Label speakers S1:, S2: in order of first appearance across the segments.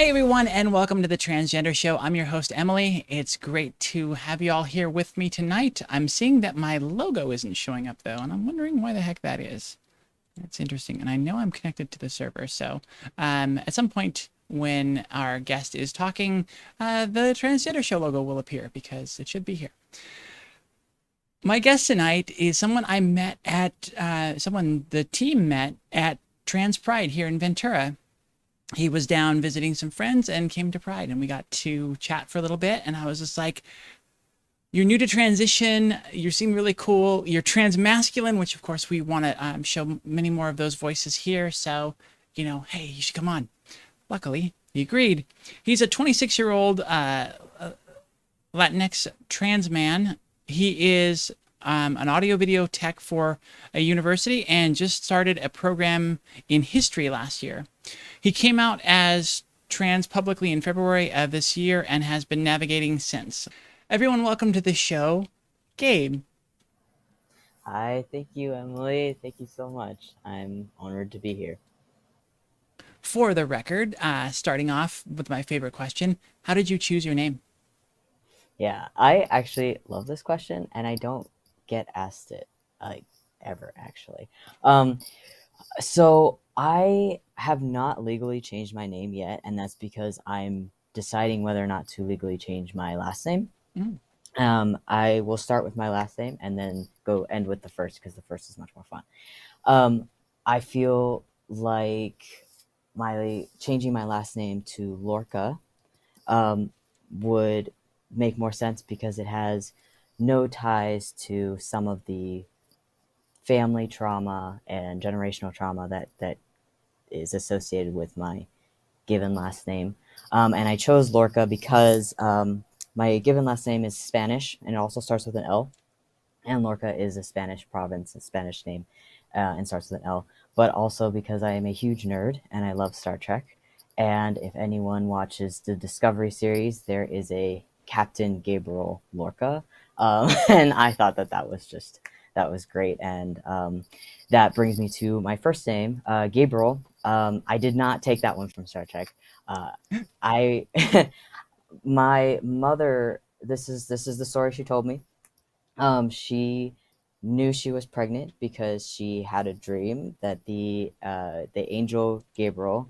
S1: Hey everyone, and welcome to the Transgender Show. I'm your host, Emily. It's great to have you all here with me tonight. I'm seeing that my logo isn't showing up though, and I'm wondering why the heck that is. That's interesting, and I know I'm connected to the server, so at some point when our guest is talking, the Transgender Show logo will appear because it should be here. My guest tonight is someone I met at, someone the team met at Trans Pride here in Ventura. He was down visiting some friends and came to Pride, and we got to chat for a little bit, and I was just like, you're new to transition, you seem really cool, you're trans masculine, which of course we want to show many more of those voices here, so, you know, hey, you should come on. Luckily, he agreed. He's a 26-year-old Latinx trans man. He is an audio video tech for a university and just started a program in history last year. He came out as trans publicly in February of this year and has been navigating since. Everyone, welcome to the show, Gabe.
S2: Hi, thank you, Emily. Thank you so much. I'm honored to be here.
S1: For the record, starting off with my favorite question, how did you choose your name?
S2: Yeah, I actually love this question, and I don't get asked it like ever actually. Um, so I have not legally changed my name yet, and that's because I'm deciding whether or not to legally change my last name.
S1: Mm.
S2: I will start with my last name and then go end with the first because the first is much more fun. Um, I feel like my changing my last name to Lorca um, would make more sense because it has no ties to some of the family trauma and generational trauma that is associated with my given last name. And I chose Lorca because my given last name is Spanish and it also starts with an L. And Lorca is a Spanish province, a Spanish name, and starts with an L. But also because I am a huge nerd and I love Star Trek. And if anyone watches the Discovery series, there is a Captain Gabriel Lorca, and I thought that was great. And that brings me to my first name, Gabriel. I did not take that one from Star Trek. I my mother. This is the story she told me. She knew she was pregnant because she had a dream that the angel Gabriel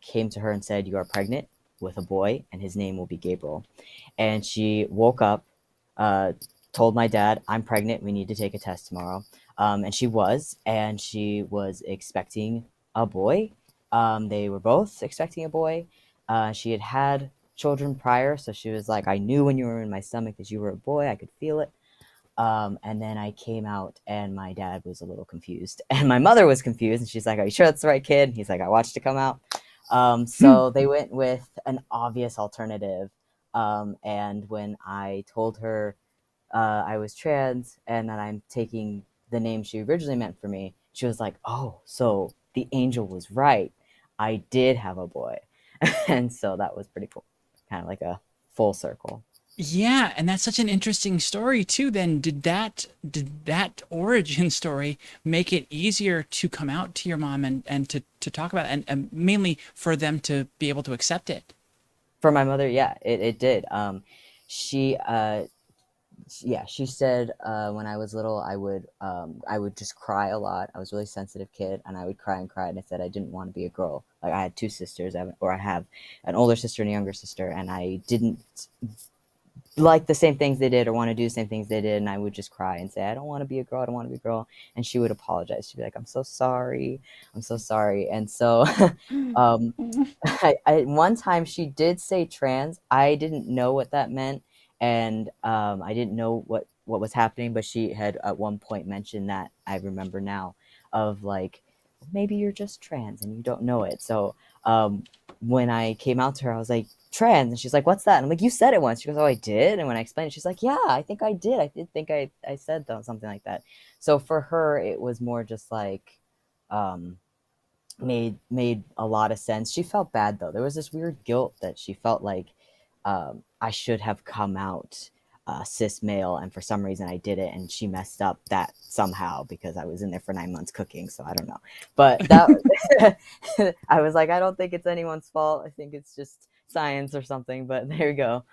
S2: came to her and said, "You are pregnant with a boy, and his name will be Gabriel." And she woke up, uh, told my dad, "I'm pregnant. We need to take a test tomorrow." And she was expecting a boy. They were both expecting a boy. She had had children prior, so she was like, "I knew when you were in my stomach that you were a boy. I could feel it." And then I came out, and my dad was a little confused, and my mother was confused, and she's like, "Are you sure that's the right kid?" And he's like, "I watched it come out." So they went with an obvious alternative. And when I told her I was trans and that I'm taking the name she originally meant for me, she was like, "Oh, so the angel was right. I did have a boy." And so that was pretty cool. Kind of like a full circle.
S1: Yeah, and that's such an interesting story too. Then did that origin story make it easier to come out to your mom and to talk about it, and mainly for them to be able to accept it?
S2: For my mother, yeah, it did. She yeah, she said when I was little, I would just cry a lot. I was a really sensitive kid, and I would cry and cry. And I said I didn't want to be a girl. Like I had two sisters, I have an older sister and a younger sister, and I didn't like the same things they did or want to do the same things they did. And I would just cry and say, "I don't want to be a girl. I don't want to be a girl." And she would apologize. She'd be like, "I'm so sorry. I'm so sorry." And so um, one time she did say trans. I didn't know what that meant, and I didn't know what was happening. But she had at one point mentioned that I remember now, of like, maybe you're just trans and you don't know it. So when I came out to her, I was like, "Trans," and she's like, "What's that?" And I'm like, "You said it once." She goes, "Oh, I did." And when I explained it, she's like, "Yeah, I think I did. I did think I said something like that." So for her, it was more just like. Um, made a lot of sense. She felt bad though. There was this weird guilt that she felt like I should have come out cis male, and for some reason I did it, and she messed up that somehow because I was in there for 9 months cooking. So I don't know, but that I was like, I don't think it's anyone's fault. I think it's just science or something. But there you go.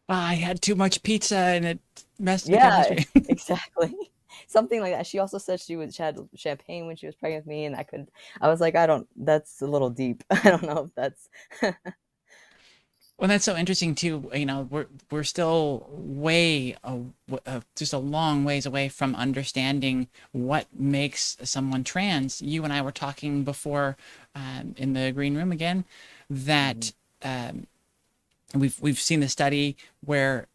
S1: I had too much pizza and it messed the
S2: Yeah,
S1: chemistry.
S2: exactly. Something like that. She also said she had champagne when she was pregnant with me, and I was like, I don't. That's a little deep. I don't know if that's.
S1: Well, that's so interesting too. We're still just a long ways away from understanding what makes someone trans. You and I were talking before in the green room again
S2: Mhm,
S1: that we've seen the study where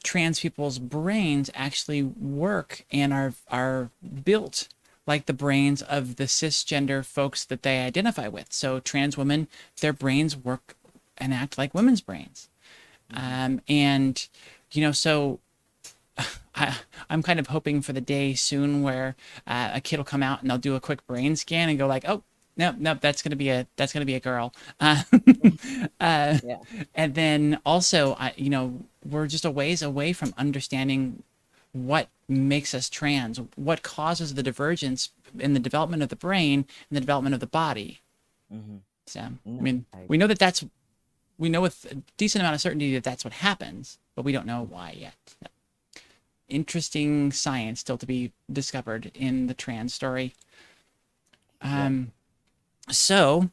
S1: trans people's brains actually work and are built like the brains of the cisgender folks that they identify with. So trans women, their brains work and act like women's brains.
S2: mhm.
S1: And so I, I'm kind of hoping for the day soon where a kid will come out and they'll do a quick brain scan and go like, oh, nope, nope, that's gonna be a girl. Uh,
S2: Yeah.
S1: and then also, we're just a ways away from understanding what makes us trans, what causes the divergence in the development of the brain and the development of the body.
S2: Hmm.
S1: So, I
S2: No,
S1: mean,
S2: I
S1: we know with a decent amount of certainty that that's what happens, but we don't know why yet. So, interesting science still to be discovered in the trans story.
S2: Yep.
S1: Um, so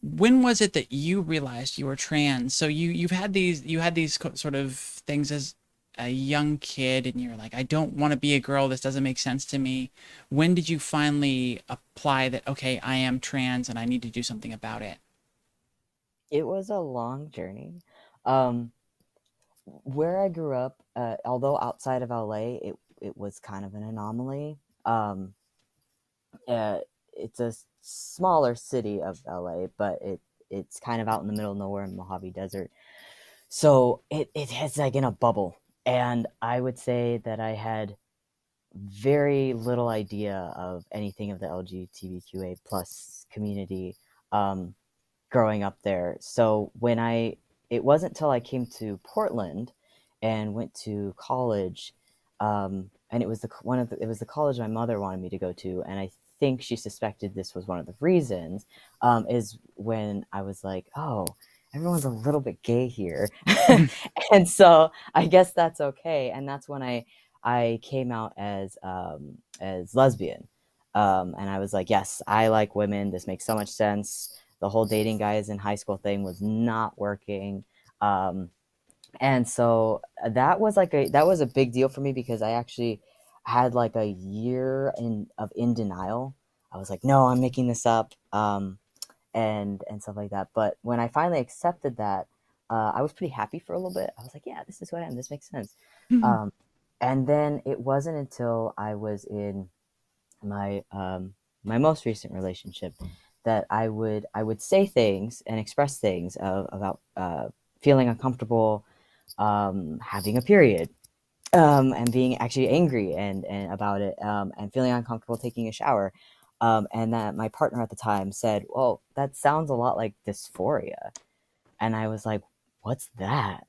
S1: when was it that you realized you were trans? So you had these sort of things as a young kid, and you're like, I don't want to be a girl. This doesn't make sense to me. When did you finally apply that? Okay, I am trans, and I need to do something about it.
S2: It was a long journey. Um, where I grew up, although outside of LA, it was kind of an anomaly. Uh, it's a smaller city of LA, but it's kind of out in the middle of nowhere in the Mojave Desert. So it's like in a bubble. And I would say that I had very little idea of anything of the LGBTQA plus community um, growing up there. So it wasn't until I came to Portland and went to college, and it was it was the college my mother wanted me to go to, and I think she suspected this was one of the reasons. Is when I was like, oh, everyone's a little bit gay here, and so I guess that's okay. And that's when I came out as lesbian. And I was like, yes, I like women. This makes so much sense. The whole dating guys in high school thing was not working. Um, and so that was a big deal for me because I actually had like a year in denial. I was like, no, I'm making this up, and stuff like that. But when I finally accepted that, I was pretty happy for a little bit. I was like, yeah, this is who I am. This makes sense. Um, and then it wasn't until I was in my my most recent relationship that I would say things and express things about feeling uncomfortable, having a period, and being actually angry and about it, and feeling uncomfortable taking a shower. And that my partner at the time said, well, that sounds a lot like dysphoria. And I was like, what's that?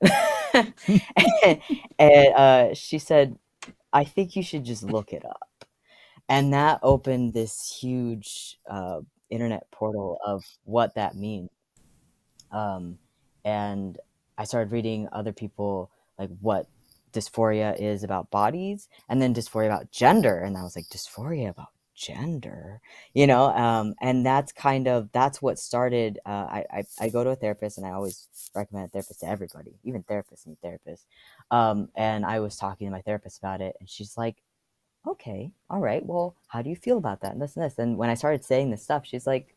S2: And she said, I think you should just look it up. And that opened this huge internet portal of what that means. Um, and I started reading other people like what dysphoria is about bodies, and then dysphoria about gender, and I was like, dysphoria about gender, and that's what started. I go to a therapist, and I always recommend a therapist to everybody, even therapists need therapists. And I was talking to my therapist about it, and she's like, okay, all right, well, how do you feel about that and this and this? And when I started saying this stuff, she's like,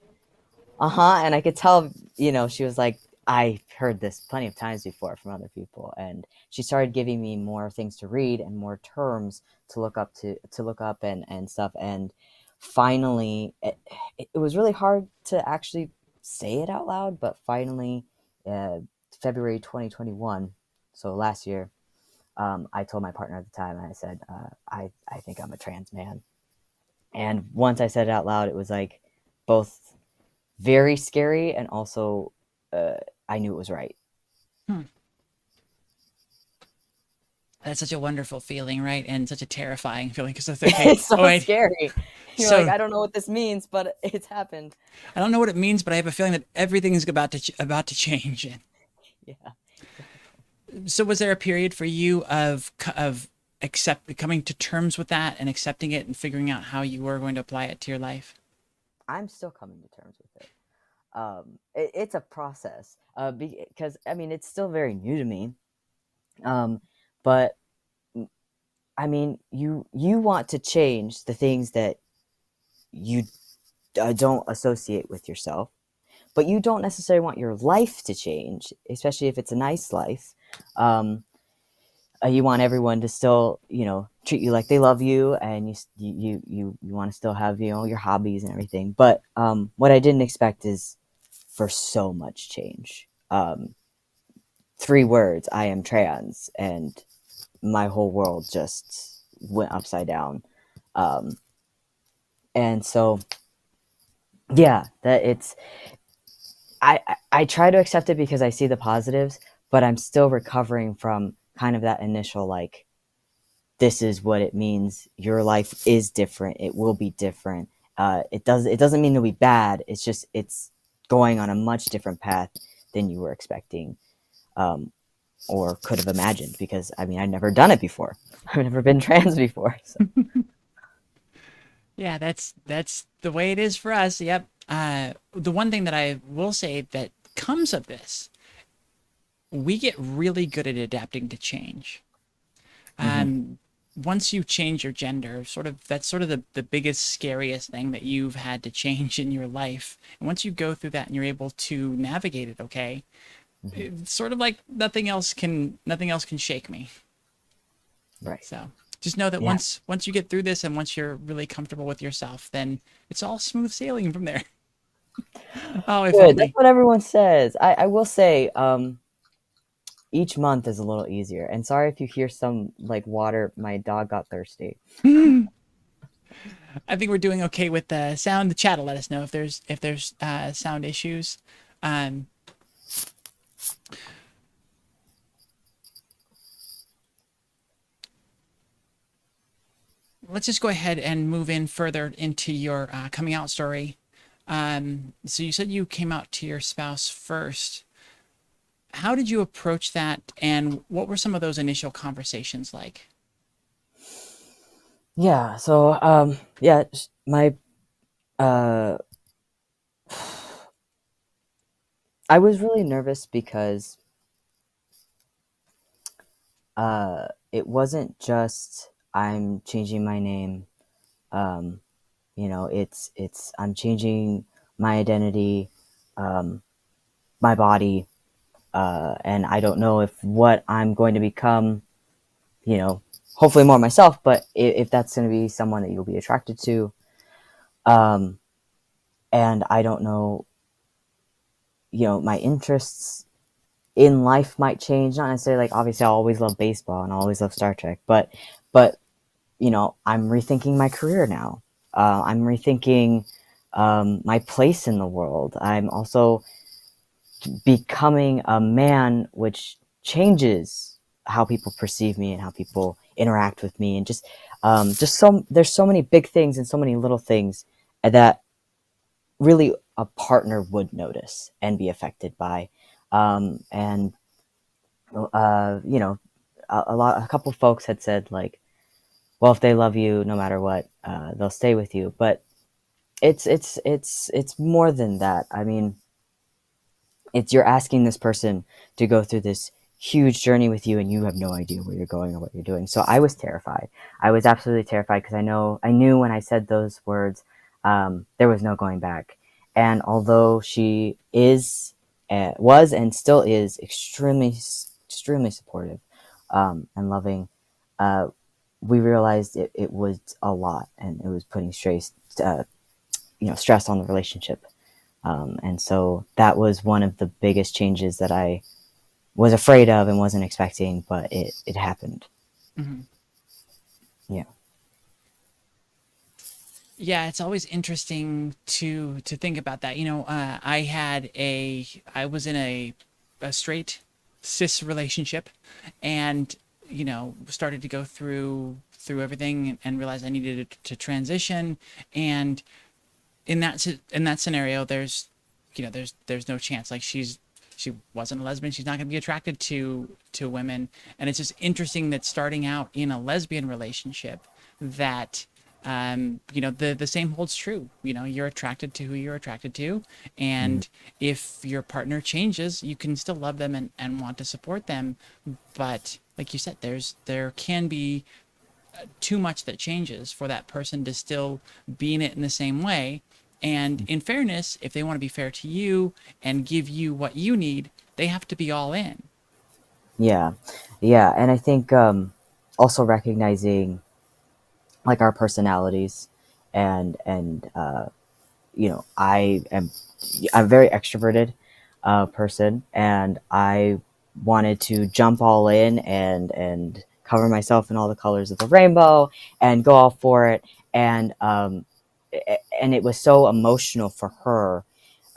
S2: uh-huh. And I could tell, she was like, I heard this plenty of times before from other people. And she started giving me more things to read and more terms to look up and stuff. And finally, it was really hard to actually say it out loud, but finally, uh, February 2021, so last year, I told my partner at the time, and I said, I think I'm a trans man. And once I said it out loud, it was like both very scary and also uh, I knew it was right.
S1: Hmm. That's such a wonderful feeling, right? And such a terrifying feeling because it's okay.
S2: It's
S1: Oh
S2: so
S1: wait,
S2: scary. You're like,
S1: so
S2: I don't know what this means, but it's happened.
S1: I don't know what it means, but I have a feeling that everything is about to change.
S2: Yeah, exactly.
S1: So was there a period for you of coming to terms with that and accepting it and figuring out how you were going to apply it to your life?
S2: I'm still coming to terms with it. It's a process because I mean it's still very new to me. Um, but I mean, you want to change the things that you don't associate with yourself, but you don't necessarily want your life to change, especially if it's a nice life. Um, you want everyone to still, treat you like they love you, and you want to still have, your hobbies and everything. But what I didn't expect is for so much change. 3 words: I am trans, and my whole world just went upside down. Um, and so, yeah, that it's I try to accept it because I see the positives, but I'm still recovering from kind of that initial like, this is what it means. Your life is different. It will be different. It doesn't mean it'll be bad. It's just it's going on a much different path than you were expecting, um, or could have imagined. Because I mean, I've never done it before. I've never been trans before. So.
S1: Yeah, that's the way it is for us. Yep. The one thing that I will say that comes of this, we get really good at adapting to change.
S2: Hmm.
S1: Um, Once you change your gender, sort of that's sort of the biggest, scariest thing that you've had to change in your life. And once you go through that and you're able to navigate it, okay,
S2: Hmm.
S1: it's sort of like nothing else can shake me.
S2: Right.
S1: So just know that
S2: Yeah.
S1: once you get through this and once you're really comfortable with yourself, then it's all smooth sailing from there. Oh, if
S2: Good. That's
S1: only.
S2: what everyone says. I will say, each month is a little easier. And sorry if you hear some like water. My dog got thirsty.
S1: I think we're doing okay with the sound. The chat will let us know if there's sound issues. Um, let's just go ahead and move in further into your coming out story. So you said you came out to your spouse first. How did you approach that, and what were some of those initial conversations like?
S2: Yeah. So, yeah, my uh, I was really nervous because it wasn't just I'm changing my name. Um, it's I'm changing my identity, um, my body, and I don't know if what I'm going to become. Hopefully more myself, but if that's going to be someone that you'll be attracted to, um, and I don't know, my interests in life might change. Not necessarily like obviously I'll always love baseball and I'll always love Star Trek, but I'm rethinking my career now. I'm rethinking my place in the world. I'm also becoming a man, which changes how people perceive me and how people interact with me, and just so there's so many big things and so many little things that really a partner would notice and be affected by, and you know a couple folks had said like, well, if they love you no matter what, they'll stay with you. But it's more than that. I mean, it's you're asking this person to go through this huge journey with you, and you have no idea where you're going or what you're doing. So I was terrified. I was absolutely terrified because I knew when I said those words, there was no going back. And although she was and still is extremely supportive, and loving, uh, we realized it was a lot, and it was putting stress on the relationship. And so that was one of the biggest changes that I was afraid of and wasn't expecting, but it happened.
S1: Mhm.
S2: Yeah.
S1: Yeah, it's always interesting to think about that. I was in a straight cis relationship, and started to go through everything and realized I needed to transition. And in that scenario, there's no chance. Like she wasn't a lesbian. She's not going to be attracted to women. And it's just interesting that starting out in a lesbian relationship, that the same holds true. You're attracted to who you're attracted to,
S2: Mhm.
S1: and if your partner changes, you can still love them and want to support them. But like you said, there can be too much that changes for that person to still be in it in the same way. And in fairness, if they want to be fair to you and give you what you need, they have to be all in.
S2: Yeah, yeah, and I think also recognizing like our personalities, and I'm a very extroverted person, and I wanted to jump all in and cover myself in all the colors of the rainbow and go all for it, and it was so emotional for her.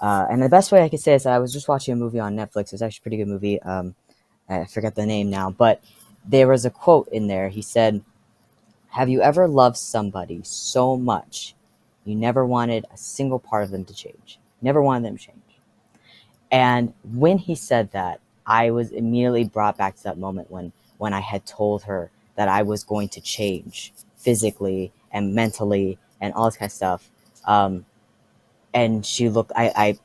S2: And the best way I could say is that I was just watching a movie on Netflix. It was actually a pretty good movie. I forget the name now, but there was a quote in there. He said, "Have you ever loved somebody so much you never wanted a single part of them to change? Never wanted them to change." And when he said that, I was immediately brought back to that moment when I had told her that I was going to change physically and mentally and all this kind of stuff. Um, and she looked, I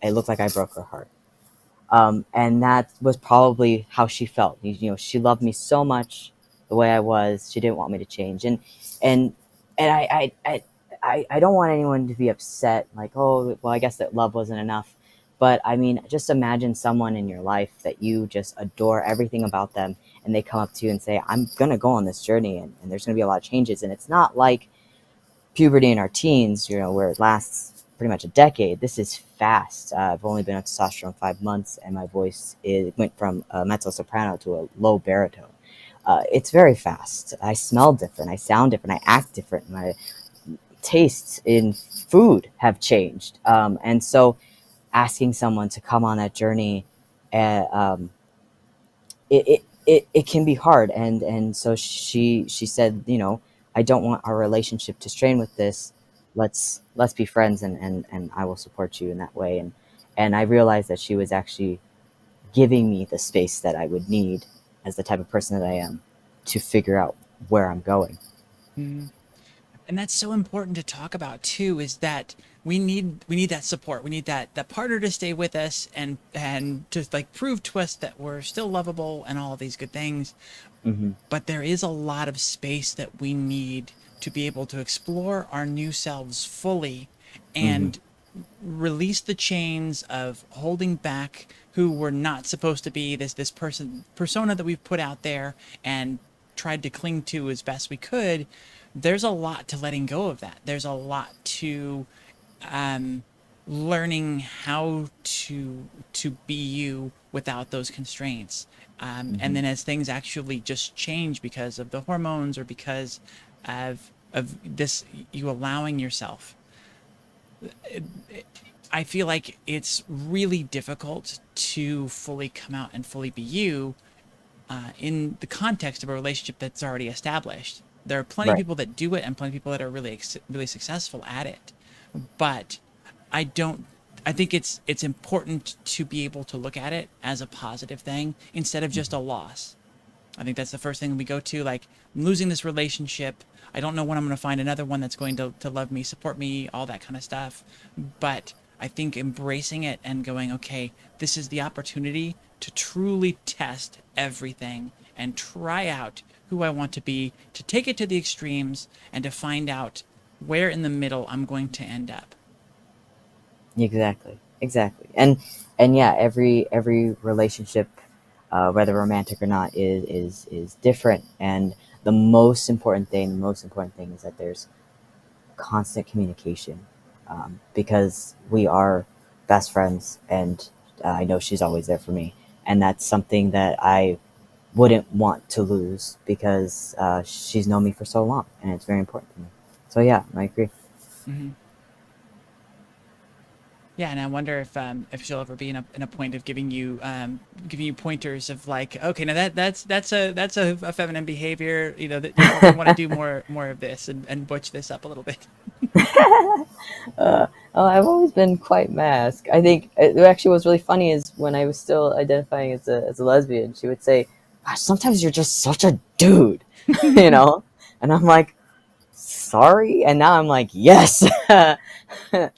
S2: looked like I broke her heart. And that was probably how she felt. She loved me so much the way I was. She didn't want me to change, and and I don't want anyone to be upset. Like, oh, well, I guess that love wasn't enough. But I mean, just imagine someone in your life that you just adore everything about them, and they come up to you and say, "I'm gonna go on this journey, and there's gonna be a lot of changes." And it's not like puberty in our teens, where it lasts pretty much a decade. This is fast. I've only been on testosterone 5 months, and my voice went from a mezzo soprano to a low baritone. It's very fast. I smell different. I sound different. I act different. My tastes in food have changed. And so asking someone to come on that journey, um, it can be hard, and so she said, "I don't want our relationship to strain with this. Let's be friends, and I will support you in that way." And I realized that she was actually giving me the space that I would need as the type of person that I am to figure out where I'm going.
S1: Mhm. And that's so important to talk about too, is that we need that support. We need that partner to stay with us and to like prove to us that we're still lovable and all of these good things.
S2: Hmm.
S1: But there is a lot of space that we need to be able to explore our new selves fully
S2: Hmm.
S1: and release the chains of holding back who we're not supposed to be, this persona that we've put out there and tried to cling to as best we could. There's a lot to letting go of that. There's a lot to um, learning how to be you without those constraints. And
S2: Hmm.
S1: then as things actually just change because of the hormones or because of this, you allowing yourself, I feel like it's really difficult to fully come out and fully be you in the context of a relationship that's already established. There are plenty of
S2: Right.
S1: people that do it and plenty of people that are really successful at it. But I don't I think it's important to be able to look at it as a positive thing instead of just a
S2: Hmm.
S1: loss. I think that's the first thing we go to. Like, I'm losing this relationship. I don't know when I'm going to find another one that's going to love me, support me, all that kind of stuff. But I think embracing it and going, okay, this is the opportunity to truly test everything and try out who I want to be, to take it to the extremes and to find out where in the middle I'm going to end up.
S2: Exactly. Exactly. And yeah, every relationship, whether romantic or not, is different. And the most important thing is that there's constant communication, because we are best friends, and I know she's always there for me, and that's something that I wouldn't want to lose because she's known me for so long, and it's very important to me. So yeah, I agree.
S1: Mm-hmm. Yeah, and I wonder if she'll ever be in a point of giving you pointers of like, okay, now that's a feminine behavior. You know, that you probably want to do more of this and butch this up a little bit.
S2: I've always been quite masked. I think it actually was really funny is when I was still identifying as a lesbian, she would say, "Gosh, sometimes you're just such a dude," you know, and I'm like, "Sorry," and now I'm like, "Yes."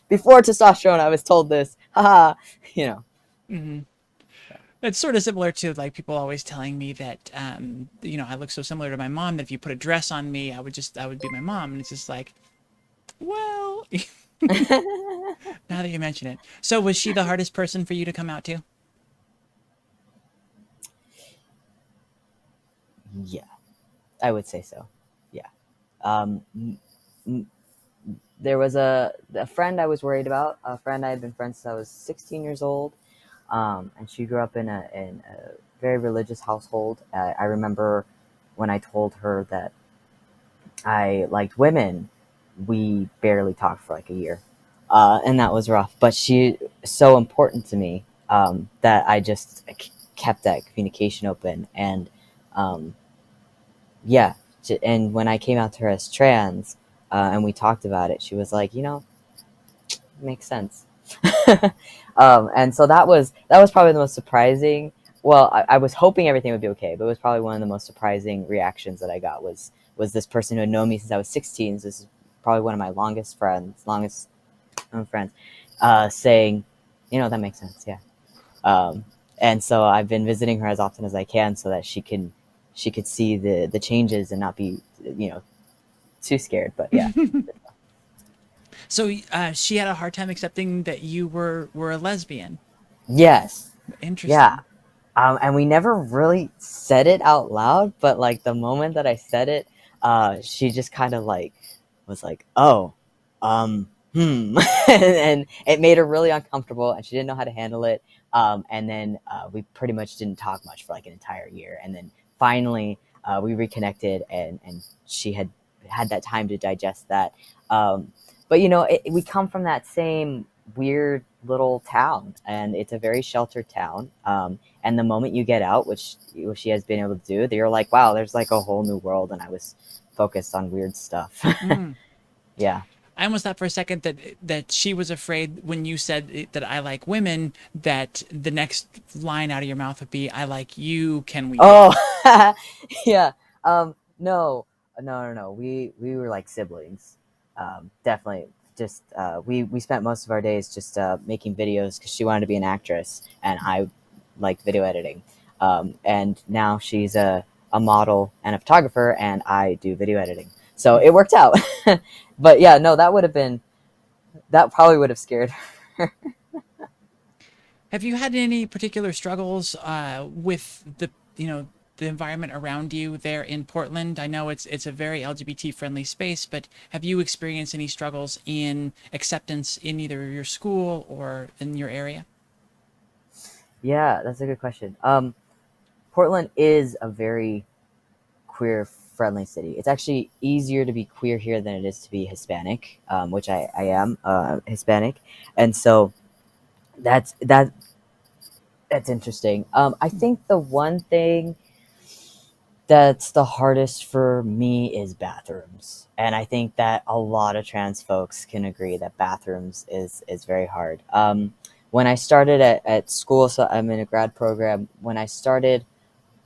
S2: Before testosterone, I was told this, haha, you know.
S1: Hmm. It's sort of similar to like people always telling me that you know, I look so similar to my mom that if you put a dress on me, I would be my mom, and it's just like, well, now that you mention it. So was she the hardest person for you to come out to?
S2: Yeah, I would say so. Yeah. Um, there was a friend I was worried about, a friend I had been friends since I was 16 years old, and she grew up in a very religious household. I remember when I told her that I liked women, we barely talked for like a year, and that was rough. But she so important to me that I just kept that communication open, and um, yeah. And when I came out to her as trans, and we talked about it, she was like, you know, makes sense. And so that was probably the most surprising. Well, I was hoping everything would be okay, but it was probably one of the most surprising reactions that I got was this person who had known me since I was 16. So this is probably one of my longest known friends, saying, you know, that makes sense, yeah. Um, and so I've been visiting her as often as I can so that she could see the changes and not be, you know, too scared. But yeah,
S1: So she had a hard time accepting that you were a lesbian.
S2: yes, yeah.
S1: Interesting.
S2: And we never really said it out loud, but like the moment that I said it, she just kind of like was like, "Oh, and it made her really uncomfortable, and she didn't know how to handle it. And then we pretty much didn't talk much for like an entire year, and then finally we reconnected, and she had that time to digest that. But you know, we come from that same weird little town, and it's a very sheltered town. And the moment you get out, which she has been able to do, you're like, wow, there's like a whole new world, and I was focused on weird stuff.
S1: Mm.
S2: Yeah.
S1: I almost thought for a second that she was afraid when you said that I like women, that the next line out of your mouth would be, "I like you. Can we
S2: Oh,
S1: date?"
S2: yeah. No, no. We were like siblings. Definitely. Just we spent most of our days just making videos because she wanted to be an actress, and I liked video editing. And now she's a model and a photographer, and I do video editing. So it worked out. But yeah, no, that probably would have scared her.
S1: Have you had any particular struggles with the you know the environment around you there in Portland? I know it's a very LGBT friendly space, but have you experienced any struggles in acceptance in either your school or in your area?
S2: Yeah, that's a good question. Portland is a very queer friendly city. It's actually easier to be queer here than it is to be Hispanic, which I am Hispanic, and so that's that that's interesting. I think the one thing that's the hardest for me is bathrooms, and I think that a lot of trans folks can agree that bathrooms is very hard. When I started at school, so I'm in a grad program. When I started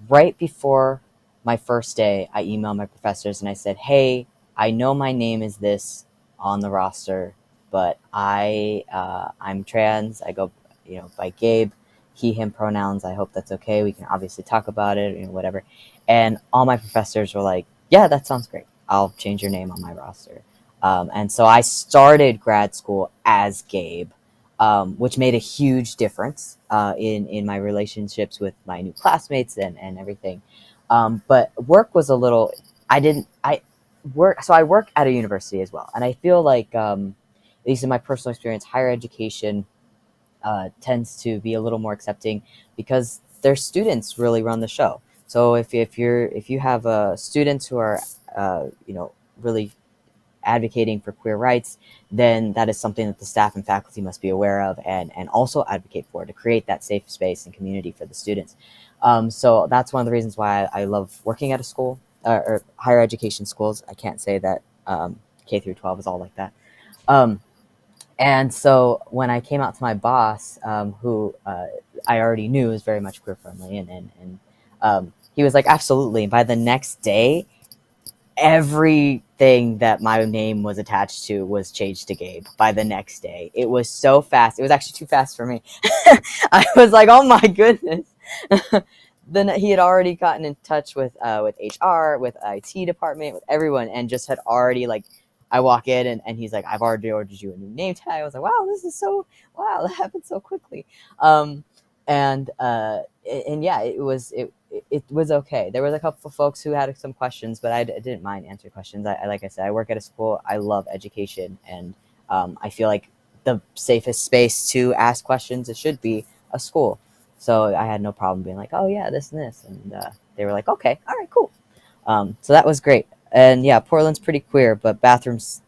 S2: right before my first day, I emailed my professors and I said, "Hey, I know my name is this on the roster, but I'm trans. I go, you know, by Gabe, he him pronouns. I hope that's okay. We can obviously talk about it, you know, whatever." And all my professors were like, "Yeah, that sounds great. I'll change your name on my roster." And so I started grad school as Gabe, which made a huge difference in my relationships with my new classmates and everything. But work was a little. I didn't. I work. So I work at a university as well, and I feel like, at least in my personal experience, higher education tends to be a little more accepting because their students really run the show. So if you have students who are you know, really advocating for queer rights, then that is something that the staff and faculty must be aware of and also advocate for, to create that safe space and community for the students. So that's one of the reasons why I love working at a school, or higher education schools. I can't say that K through 12 is all like that. And so when I came out to my boss, who I already knew was very much queer friendly, and he was like, absolutely. By the next day, everything that my name was attached to was changed to Gabe by the next day. It was so fast. It was actually too fast for me. I was like, oh my goodness. Then he had already gotten in touch with HR, with IT department, with everyone, and just had already, like, I walk in and he's like, I've already ordered you a new name tag. I was like, wow, this is so, wow, that happened so quickly. And yeah, it was okay. There was a couple of folks who had some questions, but I didn't mind answering questions. Like I said, I work at a school. I love education, and I feel like the safest space to ask questions, it should be a school. So I had no problem being like, oh yeah, this and this, and they were like, okay, all right, cool. So that was great. And yeah, Portland's pretty queer, but bathrooms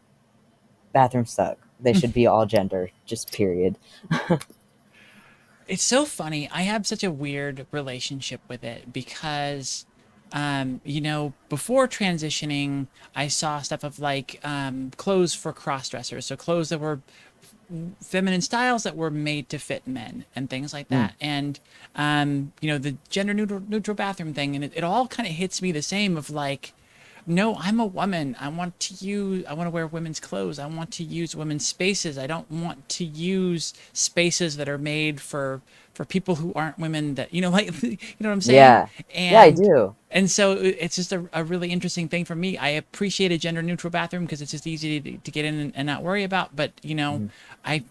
S2: suck. They should be all gender, just period.
S1: It's so funny. I have such a weird relationship with it because, you know, before transitioning, I saw stuff of like clothes for cross dressers. So clothes that were feminine styles that were made to fit men and things like that. And, you know, the gender neutral bathroom thing. And it all kind of hits me the same of like, no, I'm a woman. I want to wear women's clothes. I want to use women's spaces. I don't want to use spaces that are made for people who aren't women, that, you know, like, you know what I'm saying?
S2: Yeah, yeah, I
S1: And
S2: do.
S1: so it's just a really interesting thing for me. I appreciate a gender neutral bathroom because it's just easy to get in and not worry about. But, you know, I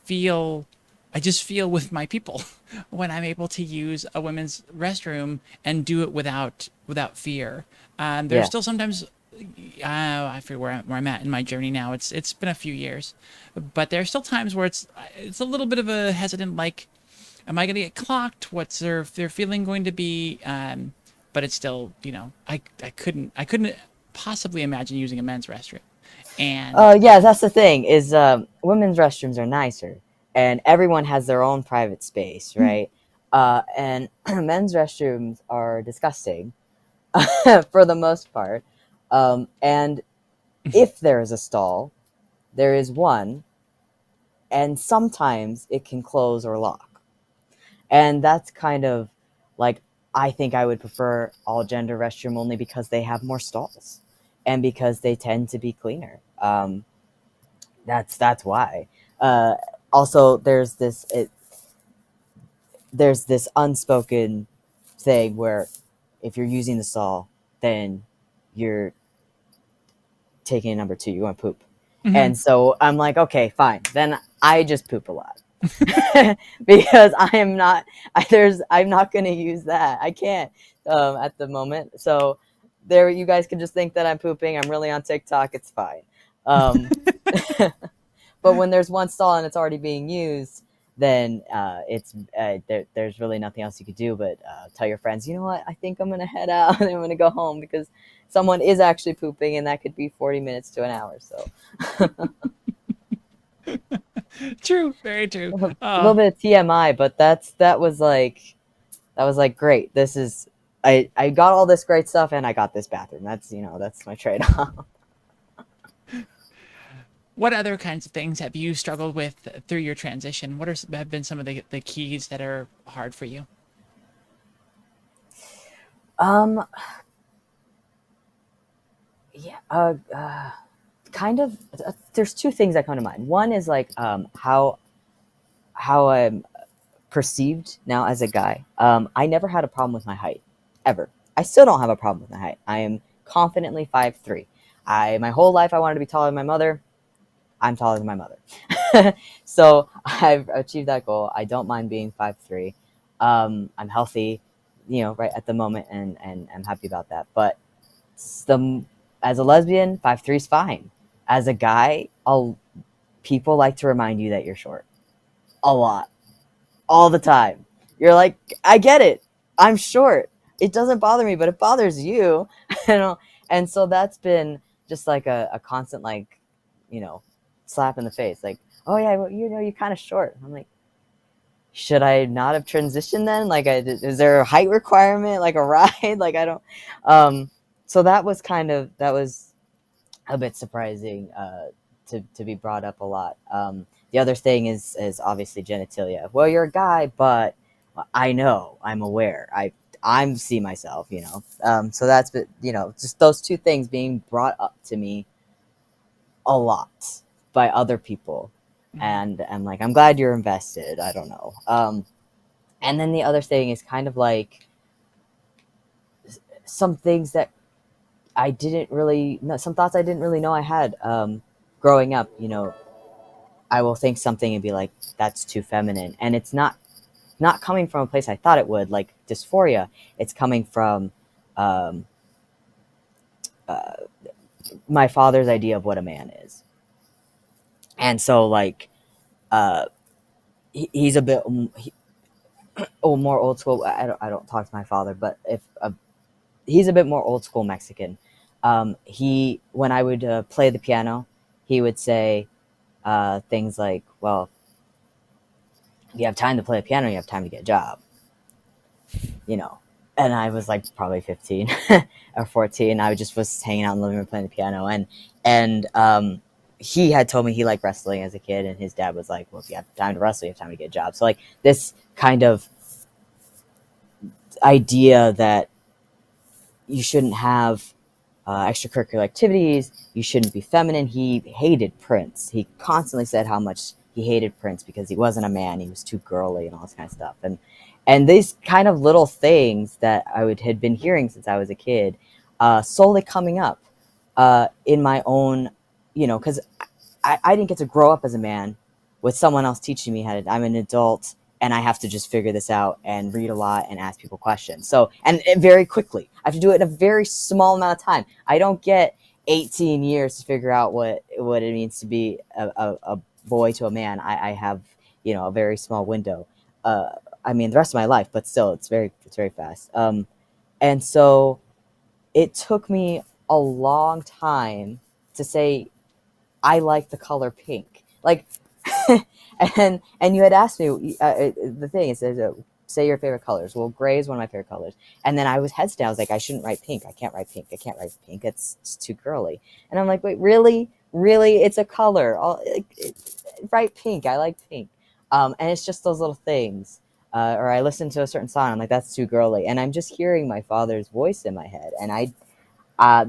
S1: just feel with my people when I'm able to use a women's restroom and do it without fear. There's
S2: Yeah.
S1: still sometimes, I forget where I'm at in my journey now. It's been a few years, but there's still times where it's a little bit of a hesitant, like, am I going to get clocked? What's their feeling going to be? But it's still, you know, I couldn't possibly imagine using a men's restroom. And
S2: Yeah, that's the thing, is women's restrooms are nicer, and everyone has their own private space, right? And men's restrooms are disgusting for the most part. And if there is a stall, there is one, and sometimes it can close or lock. And that's kind of like, I think I would prefer all gender restroom only because they have more stalls and because they tend to be cleaner. That's why. Uh, Also, there's this unspoken thing where if you're using the stall, then you're taking a number two. You're going to poop,
S1: Mhm.
S2: and so I'm like, okay, fine. Then I just poop a lot because I am not. I'm not going to use that. I can't at the moment. So there, you guys can just think that I'm pooping. I'm really on TikTok. It's fine. Um, But when there's one stall and it's already being used, then there's really nothing else you could do but tell your friends, you know what, I think I'm gonna head out and I'm gonna go home because someone is actually pooping, and that could be 40 minutes to an hour. So
S1: True, very true.
S2: a little bit of TMI, but that was like great. This is, I got all this great stuff and I got this bathroom. That's, you know, that's my trade-off.
S1: What other kinds of things have you struggled with through your transition? What have been some of the keys that are hard for you?
S2: um yeah Kind of, there's two things that come to mind. One is like how I'm perceived now as a guy. I never had a problem with my height, ever. I still don't have a problem with my height. I am confidently 5'3". My whole life I wanted to be taller than my mother. I'm taller than my mother. So I've achieved that goal. I don't mind being 5'3". I'm healthy, you know, right at the moment, and I'm happy about that. But the as a lesbian, 5'3" is fine. As a guy, people like to remind you that you're short a lot, all the time. You're like, I get it. I'm short. It doesn't bother me, but it bothers you. You know? And so that's been just like a constant, like, slap in the face, like, oh yeah, well, you're kind of short. I'm like, should I not have transitioned then? Like, is there a height requirement, like a ride? Like, I don't. So that was a bit surprising, to be brought up a lot. The other thing is obviously genitalia. Well, you're a guy, but I know, I'm aware, I'm see myself, so that's, just those two things being brought up to me a lot by other people.
S1: Mhm.
S2: And I'm like, I'm glad you're invested. I don't know. And then the other thing is kind of like some things that I didn't really know, some thoughts I didn't really know I had, growing up. I will think something and be like, that's too feminine. And it's not coming from a place I thought it would, like dysphoria. It's coming from, um, uh, my father's idea of what a man is. And so, like, uh, he's a bit, more old school. I don't talk to my father, but if he's a bit more old school Mexican. He When I would, play the piano, he would say, things like, "Well, you have time to play the piano, you have time to get a job," you know. And I was like probably 15 or 14. I just was hanging out in the living room playing the piano, and he had told me he liked wrestling as a kid, and his dad was like, "Well, if you have time to wrestle, you have time to get a job." So, like, this kind of idea that you shouldn't have, extracurricular activities. You shouldn't be feminine. He hated Prince. He constantly said how much he hated Prince because he wasn't a man. He was too girly and all this kind of stuff. And these kind of little things that had been hearing since I was a kid, slowly coming up, in my own, because I didn't get to grow up as a man with someone else teaching me how to. I'm an adult and I have to just figure this out and read a lot and ask people questions. So, and very quickly, I have to do it in a very small amount of time. I don't get 18 years to figure out what it means to be a boy to a man. I have, a very small window. Uh, I mean, the rest of my life, but still, it's very fast. And so it took me a long time to say I like the color pink. Like, and you had asked me, the thing is, say your favorite colors. Well, gray is one of my favorite colors. And then I was hesitant. I was like, I shouldn't write pink. I can't write pink. I can't write pink. It's too girly. And I'm like, wait, really? Really? It's a color. Write pink. I like pink. And it's just those little things. Or I listen to a certain song. I'm like, that's too girly. And I'm just hearing my father's voice in my head. And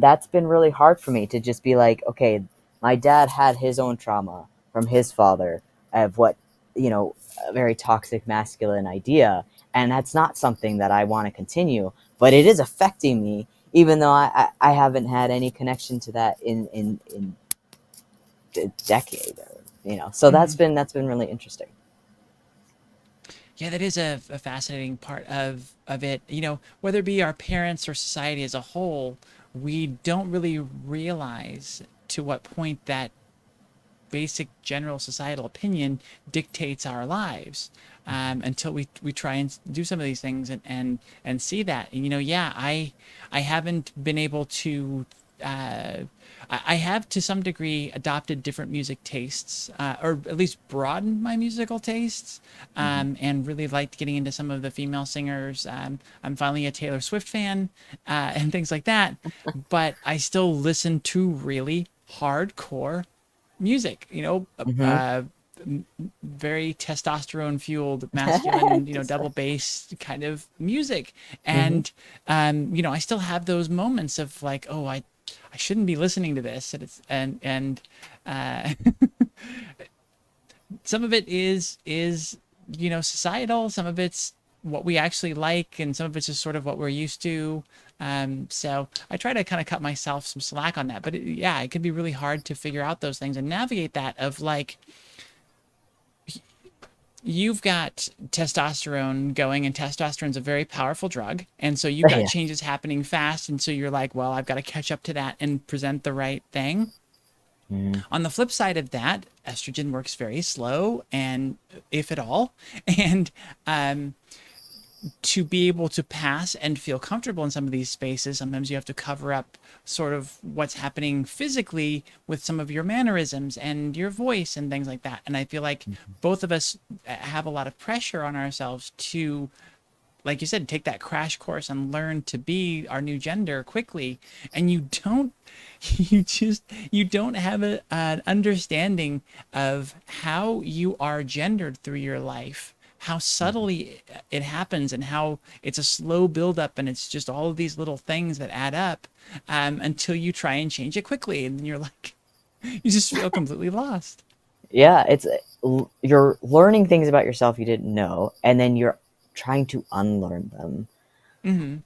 S2: that's been really hard for me to just be like, okay, my dad had his own trauma from his father of what, a very toxic masculine idea. And that's not something that I want to continue, but it is affecting me, even though I haven't had any connection to that in a decade, so
S1: Mhm.
S2: that's been really interesting.
S1: Yeah, that is a fascinating part of it. Whether it be our parents or society as a whole, we don't really realize to what point that basic general societal opinion dictates our lives, until we try and do some of these things and see that. And yeah, I haven't been able to. I have to some degree adopted different music tastes, or at least broadened my musical tastes,
S2: Hmm.
S1: and really liked getting into some of the female singers. I'm finally a Taylor Swift fan, and things like that. But I still listen to really hardcore music,
S2: Hmm.
S1: very testosterone fueled, masculine, double bass kind of music.
S2: Hmm.
S1: And, I still have those moments of like, oh, I shouldn't be listening to this. And some of it is, societal, some of it's what we actually like, and some of it's just sort of what we're used to. So I try to kind of cut myself some slack on that, but yeah, it can be really hard to figure out those things and navigate that of like, you've got testosterone going, and testosterone's a very powerful drug. And so you've got
S2: Yeah.
S1: changes happening fast. And so you're like, well, I've got to catch up to that and present the right thing.
S2: Hmm.
S1: On the flip side of that, estrogen works very slow, and if at all. And um, to be able to pass and feel comfortable in some of these spaces, sometimes you have to cover up sort of what's happening physically with some of your mannerisms and your voice and things like that. And I feel like both of us have a lot of pressure on ourselves to, like you said, take that crash course and learn to be our new gender quickly. And you don't, you don't have an understanding of how you are gendered through your life, how
S2: Mhm.
S1: subtly it happens, and how it's a slow buildup, and it's just all of these little things that add up, until you try and change it quickly. And you're like, you just feel completely lost.
S2: Yeah, you're learning things about yourself you didn't know, and then you're trying to unlearn them
S1: Hmm.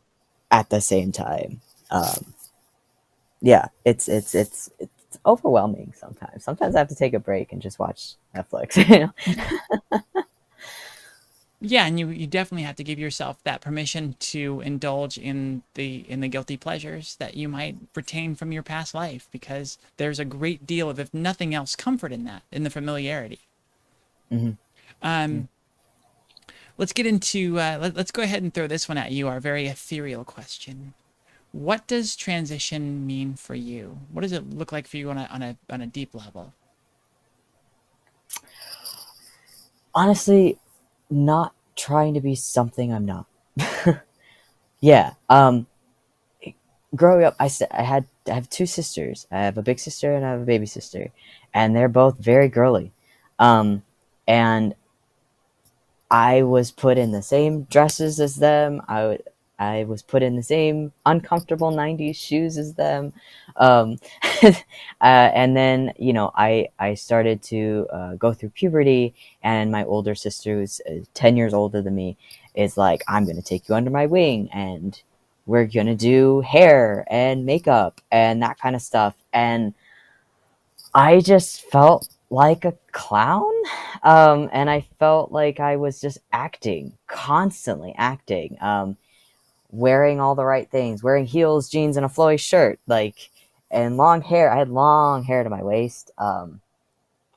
S2: at the same time. Um, yeah, it's overwhelming sometimes. Sometimes I have to take a break and just watch Netflix.
S1: Yeah, and you definitely have to give yourself that permission to indulge in the guilty pleasures that you might retain from your past life, because there's a great deal of, if nothing else, comfort in that, in the familiarity.
S2: Mhm. Yeah.
S1: um let's get into let's go ahead and throw this one at you, our very ethereal question. What does transition mean for you? What does it look like for you on a deep level?
S2: Honestly, not trying to be something I'm not. Yeah. Growing up, I have two sisters. I have a big sister and I have a baby sister, and they're both very girly. Um, and I was put in the same dresses as them. I was put in the same uncomfortable '90s shoes as them. Um, and then I started to go through puberty, and my older sister, who's 10 years older than me, is like, I'm gonna take you under my wing, and we're gonna do hair and makeup and that kind of stuff. And I just felt like a clown. And I felt like I was just acting, constantly acting, wearing all the right things, wearing heels, jeans, and a flowy shirt, and long hair. I had long hair to my waist.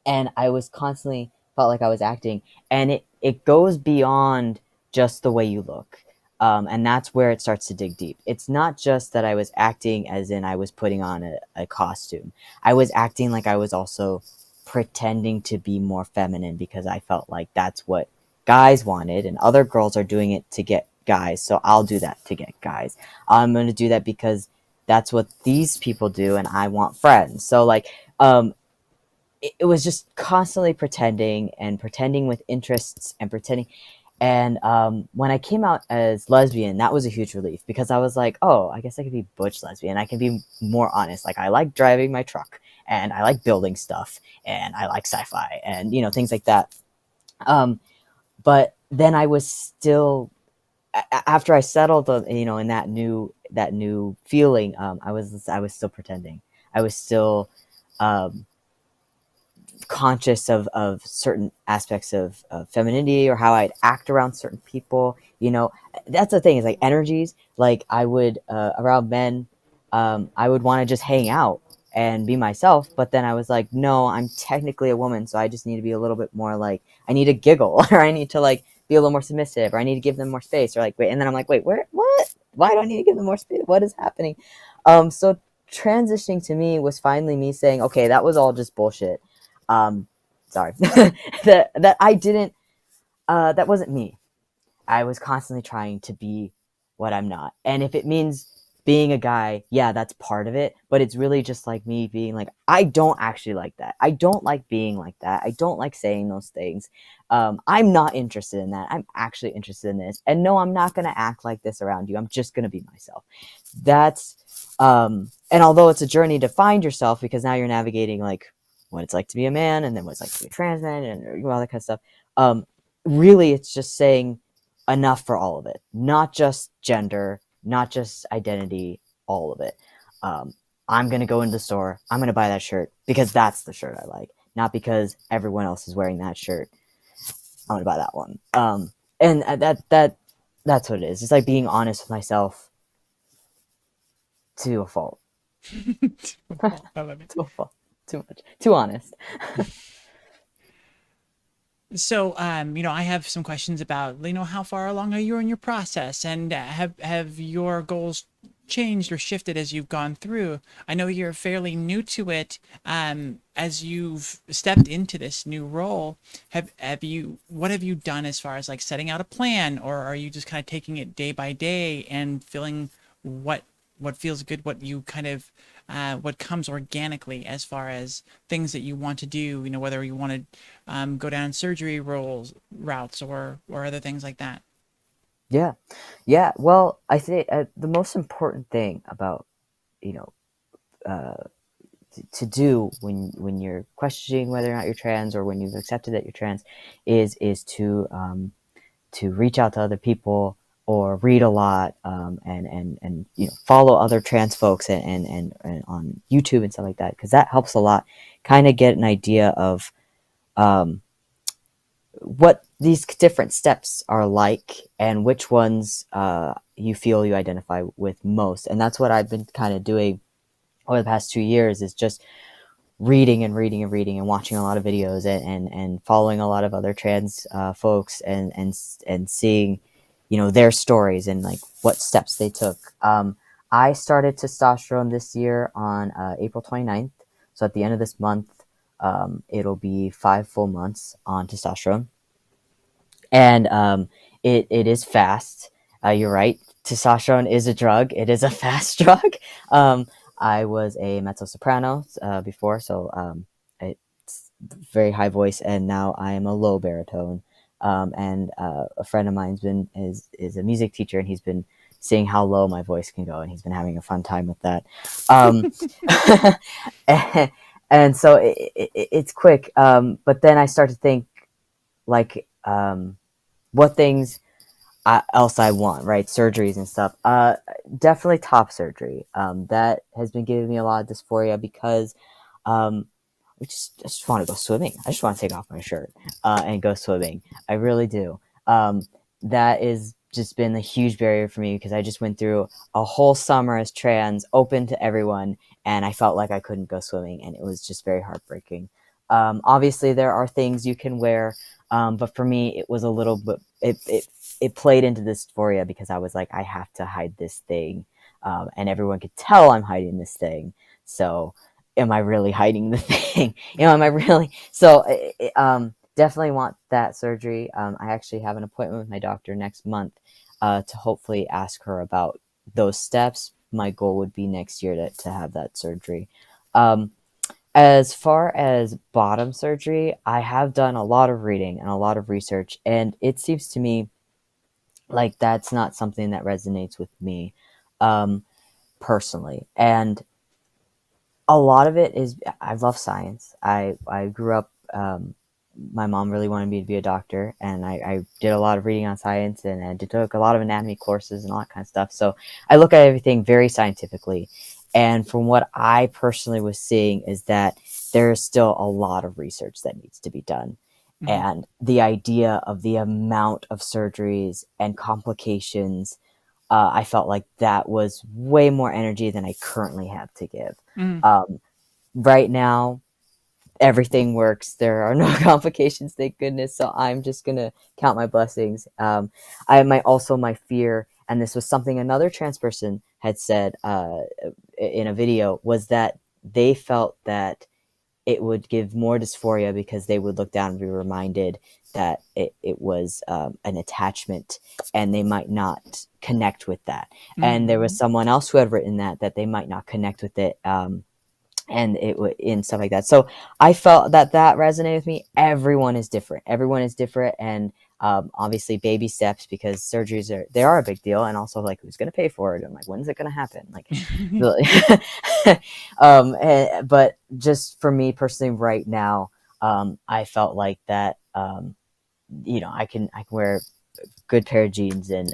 S2: And I was constantly felt like I was acting, and it goes beyond just the way you look. And that's where it starts to dig deep. It's not just that I was acting as in I was putting on a costume. I was acting like I was also pretending to be more feminine because I felt like that's what guys wanted, and other girls are doing it to get guys, so I'll do that to get guys. I'm going to do that because that's what these people do, and I want friends. So um, it was just constantly pretending and pretending with interests and pretending. And when I came out as lesbian, that was a huge relief because I was like, oh, I guess I could be butch lesbian. I can be more honest. Like, I like driving my truck, and I like building stuff, and I like sci-fi, and things like that. Um, but then I was still, after I settled, in that new feeling, I was still pretending. I was still um, conscious of certain aspects of femininity, or how I'd act around certain people. That's the thing, is like energies. Like, I would, around men, I would want to just hang out and be myself, but then I was like, no, I'm technically a woman, so I just need to be a little bit more, like, I need to giggle, or I need to, like, be a little more submissive, or I need to give them more space, or like, wait, and then I'm like, wait, what? Why do I need to give them more space? What is happening? So transitioning to me was finally me saying, okay, that was all just bullshit. um Sorry. That I didn't, that wasn't me. I was constantly trying to be what I'm not. And if it means being a guy, yeah, that's part of it, but it's really just like me being like, I don't actually like that. I don't like being like that. I don't like saying those things. I'm not interested in that. I'm actually interested in this. And no, I'm not going to act like this around you. I'm just going to be myself. That's and although it's a journey to find yourself, because now you're navigating like what it's like to be a man, and then what it's like to be a trans man, and all that kind of stuff. Really, it's just saying enough for all of it, not just gender, not just identity, all of it. Um, I'm gonna go into the store. I'm gonna buy that shirt because that's the shirt I like, not because everyone else is wearing that shirt. I'm gonna buy that one. And that's what it is. It's like being honest with myself to a fault.
S1: I love it.
S2: To a fault. Too much. Too honest.
S1: So, I have some questions about, how far along are you in your process, and have your goals changed or shifted as you've gone through? I know you're fairly new to it. As you've stepped into this new role, what have you done as far as like setting out a plan, or are you just kind of taking it day by day and feeling what what feels good, what you kind of what comes organically as far as things that you want to do, whether you want to go down surgery routes or other things like that.
S2: Yeah, yeah. Well, I think the most important thing about you know uh, to do when you're questioning whether or not you're trans, or when you've accepted that you're trans, is to reach out to other people, or read a lot, and follow other trans folks, and on YouTube and stuff like that, because that helps a lot. Kind of get an idea of um, what these different steps are like, and which ones you feel you identify with most. And that's what I've been kind of doing over the past 2 years, is just reading and reading and reading, and watching a lot of videos, and following a lot of other trans folks, and seeing their stories, and like what steps they took. I started testosterone this year on April 29th, so at the end of this month, it'll be 5 full months on testosterone. And it is fast. You're right. Testosterone is a drug. It is a fast drug. Um, I was a mezzo soprano before, so it's very high voice, and now I am a low baritone. And a friend of mine's been is a music teacher, and he's been seeing how low my voice can go, and he's been having a fun time with that. Um, and so it's quick. But then I start to think, like, what things else I want, right? Surgeries and stuff. Definitely top surgery. That has been giving me a lot of dysphoria, because um, I just want to go swimming. I just want to take off my shirt and go swimming. I really do. That is just been a huge barrier for me, because I just went through a whole summer as trans, open to everyone, and I felt like I couldn't go swimming, and it was just very heartbreaking. Obviously, there are things you can wear, but for me, it was a little bit. It played into this dysphoria, because I was like, I have to hide this thing, and everyone could tell I'm hiding this thing. So, am I really hiding the thing? Am I really? So, definitely want that surgery. I actually have an appointment with my doctor next month to hopefully ask her about those steps. My goal would be next year to have that surgery. Um, as far as bottom surgery, I have done a lot of reading and a lot of research, and it seems to me like that's not something that resonates with me um, personally. And a lot of it is, I love science. I grew up. My mom really wanted me to be a doctor, and I did a lot of reading on science, and I took a lot of anatomy courses and all that kind of stuff. So I look at everything very scientifically. And from what I personally was seeing, is that there's still a lot of research that needs to be done.
S1: Hmm.
S2: And the idea of the amount of surgeries and complications, I felt like that was way more energy than I currently have to give.
S1: Hmm.
S2: Um, right now, everything works. There are no complications, thank goodness. So I'm just gonna count my blessings. My fear, and this was something another trans person had said in a video, was that they felt that it would give more dysphoria, because they would look down and be reminded that it was an attachment, and they might not connect with that. And there was someone else who had written that they might not connect with it. And it would in stuff like that. So I felt that resonated with me. Everyone is different. Everyone is different, and obviously baby steps, because surgeries are a big deal, and also like who's going to pay for it, and like when's it going to happen? Like, really. But just for me personally, right now, I felt like that. I can wear a good pair of jeans, and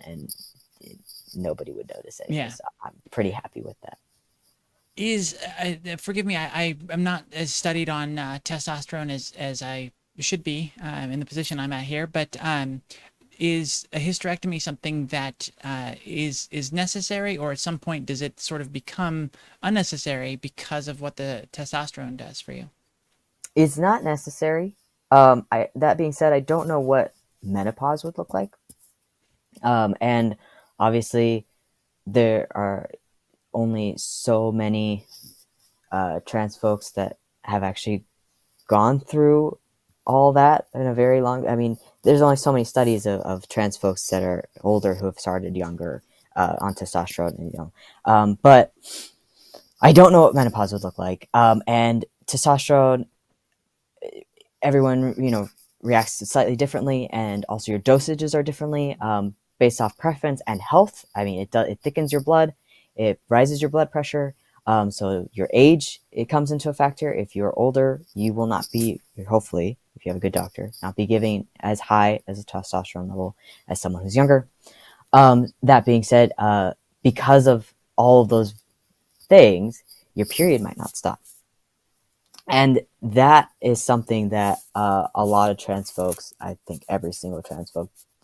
S2: nobody would notice anyways.
S1: Yeah.
S2: So I'm pretty happy with that.
S1: Forgive me, I am not as studied on testosterone as I should be in the position I'm at here, but is a hysterectomy something that is necessary, or at some point does it sort of become unnecessary because of what the testosterone does for you?
S2: It's not necessary. That being said, I don't know what menopause would look like. And obviously, there are only so many trans folks that have actually gone through all that in a very long. I mean, there's only so many studies of trans folks that are older who have started younger on testosterone, and but I don't know what menopause would look like. And testosterone, everyone reacts slightly differently, and also your dosages are differently based off preference and health. I mean, it thickens your blood, it rises your blood pressure. So your age, it comes into a factor. If you're older, you will not be, hopefully, if you have a good doctor, not be giving as high as a testosterone level as someone who's younger. That being said, because of all of those things, your period might not stop. And that is something that a lot of trans folks, I think every single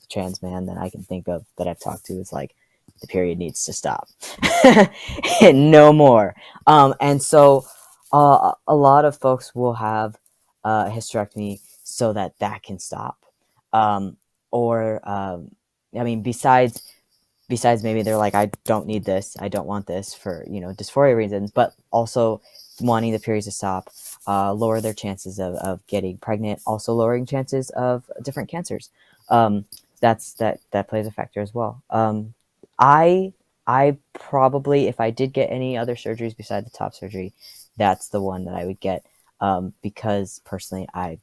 S2: trans man that I can think of that I've talked to is like, the period needs to stop. No more. And so a lot of folks will have a hysterectomy so that that can stop. Or, I mean, besides maybe they're like, I don't need this, I don't want this for dysphoria reasons, but also wanting the periods to stop, lower their chances of getting pregnant, also lowering chances of different cancers. That plays a factor as well. I probably, if I did get any other surgeries beside the top surgery, that's the one that I would get, because personally I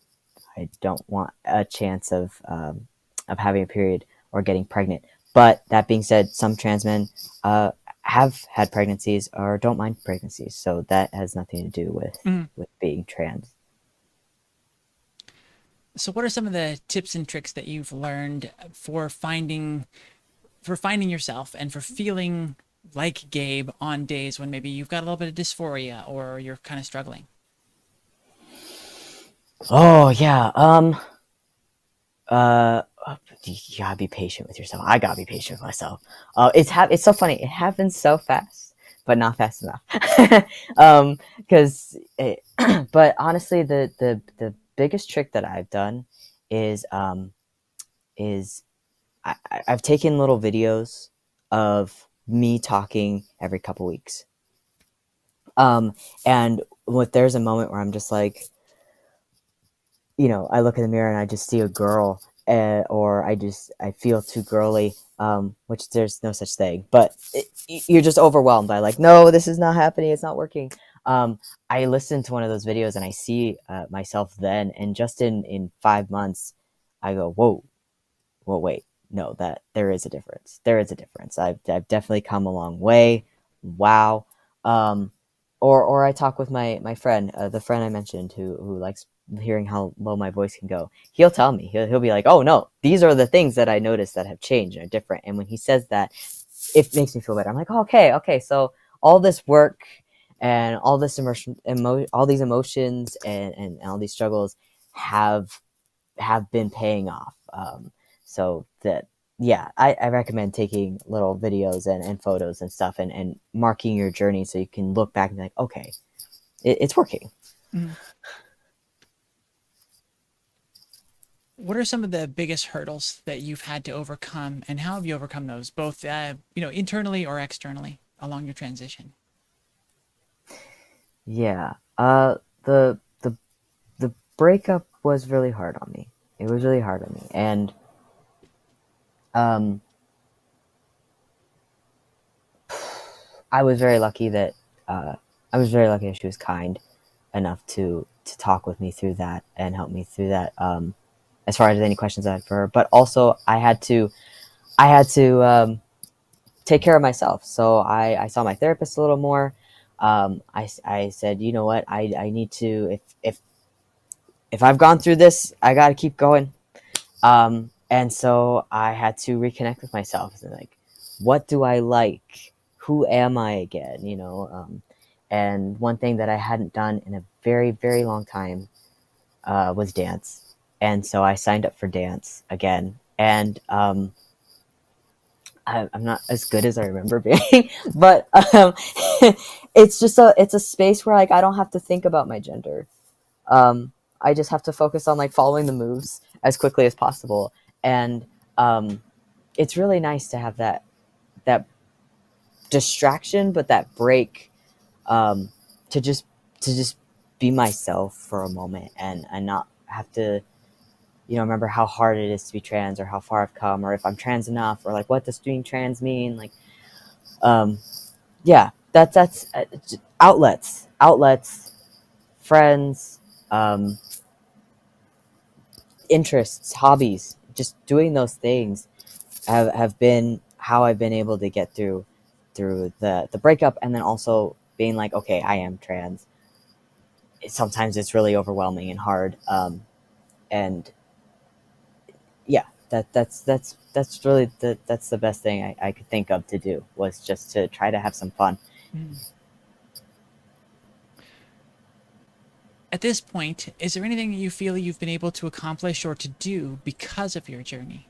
S2: don't want a chance of having a period or getting pregnant. But that being said, some trans men have had pregnancies or don't mind pregnancies, so that has nothing to do
S1: Mm.
S2: with being trans.
S1: So what are some of the tips and tricks that you've learned for finding yourself and for feeling like Gabe on days when maybe you've got a little bit of dysphoria or you're kind of struggling?
S2: Oh yeah, uh, you gotta be patient with yourself. I gotta be patient with myself. It's so funny. It happens so fast, but not fast enough. Because but honestly, the biggest trick that I've done is is I've taken little videos of me talking every couple weeks. And there's a moment where I'm just like, I look in the mirror and I just see a girl, or I feel too girly, which there's no such thing, but you're just overwhelmed by like, no, this is not happening, it's not working. I listen to one of those videos and I see myself then, and just in 5 months, I go, whoa, well, wait, no, that there is a difference. There is a difference. I've definitely come a long way. Wow. Um, or I talk with my friend, the friend I mentioned who likes hearing how low my voice can go. He'll tell me. He'll be like, "Oh no, these are the things that I noticed that have changed and are different." And when he says that, it makes me feel better. I'm like, oh, okay. So all this work and all this all these emotions and all these struggles have been paying off. So that, yeah, I recommend taking little videos and photos and stuff, and marking your journey so you can look back and be like, okay, it's working.
S1: Mm. What are some of the biggest hurdles that you've had to overcome, and how have you overcome those, both internally or externally along your transition?
S2: Yeah. The breakup was really hard on me. It was really hard on me, and um, I was very lucky that she was kind enough to talk with me through that and help me through that. As far as any questions I had for her, but also I had to take care of myself. So I saw my therapist a little more. I said, you know what, I need to, if I've gone through this, I got to keep going. And so I had to reconnect with myself and like, what do I like? Who am I again? And one thing that I hadn't done in a very, very long time was dance. And so I signed up for dance again. And I'm not as good as I remember being, but it's a space where like I don't have to think about my gender. I just have to focus on like following the moves as quickly as possible. And it's really nice to have that distraction, but that break, um, to just be myself for a moment, and not have to, remember how hard it is to be trans, or how far I've come, or if I'm trans enough, or like what does being trans mean. Like, um, yeah, that's outlets, friends, um, interests, hobbies. Just doing those things have been how I've been able to get through the breakup, and then also being like, okay, I am trans. Sometimes it's really overwhelming and hard, and yeah, that's really that's the best thing I could think of to do, was just to try to have some fun.
S1: Mm. At this point, is there anything that you feel you've been able to accomplish or to do because of your journey?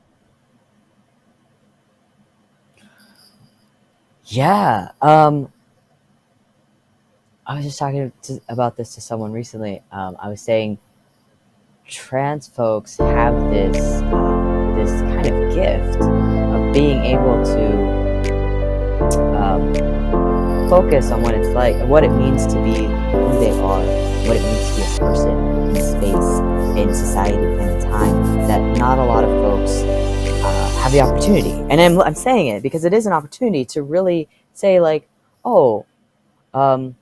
S2: Yeah, I was just talking about this to someone recently. I was saying trans folks have this kind of gift of being able to focus on what it's like, what it means to be who they are, what it means to be a person in space, in society, and in time, that not a lot of folks have the opportunity. And I'm saying it because it is an opportunity to really say, like, oh, um,